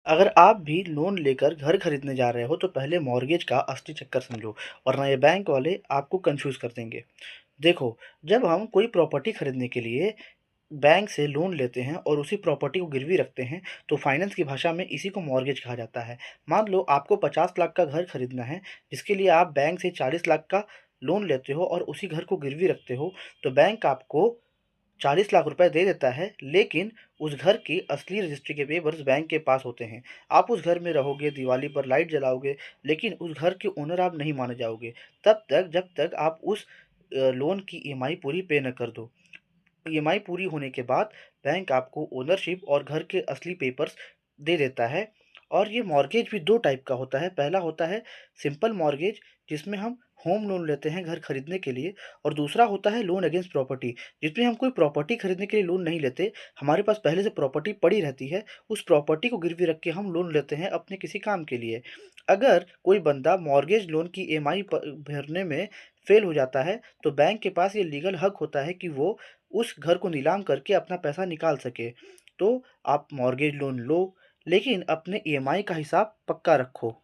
अगर आप भी लोन लेकर घर खरीदने जा रहे हो तो पहले मॉर्गेज का असली चक्कर समझो, वरना ये बैंक वाले आपको कंफ्यूज कर देंगे। देखो, जब हम कोई प्रॉपर्टी खरीदने के लिए बैंक से लोन लेते हैं और उसी प्रॉपर्टी को गिरवी रखते हैं, तो फाइनेंस की भाषा में इसी को मॉर्गेज कहा जाता है। मान लो आपको 50 लाख का घर खरीदना है, जिसके लिए आप बैंक से 40 लाख का लोन लेते हो और उसी घर को गिरवी रखते हो, तो बैंक आपको 40 लाख रुपए दे देता है, लेकिन उस घर की असली रजिस्ट्री के पेपर्स बैंक के पास होते हैं। आप उस घर में रहोगे, दिवाली पर लाइट जलाओगे, लेकिन उस घर के ओनर आप नहीं माने जाओगे, तब तक जब तक आप उस लोन की ईएमआई पूरी पे न कर दो। ईएमआई पूरी होने के बाद बैंक आपको ओनरशिप और घर के असली पेपर्स दे देता है। और ये मॉर्गेज भी दो टाइप का होता है। पहला होता है सिंपल मॉर्गेज, जिसमें हम होम लोन लेते हैं घर खरीदने के लिए, और दूसरा होता है लोन अगेंस्ट प्रॉपर्टी, जिसमें हम कोई प्रॉपर्टी खरीदने के लिए लोन नहीं लेते। हमारे पास पहले से प्रॉपर्टी पड़ी रहती है, उस प्रॉपर्टी को गिरवी रख के हम लोन लेते हैं अपने किसी काम के लिए। अगर कोई बंदा मॉर्गेज लोन की ईएमआई भरने में फेल हो जाता है, तो बैंक के पास ये लीगल हक होता है कि वो उस घर को नीलाम करके अपना पैसा निकाल सके। तो आप मॉर्गेज लोन लो, लेकिन अपने ईएमआई का हिसाब पक्का रखो।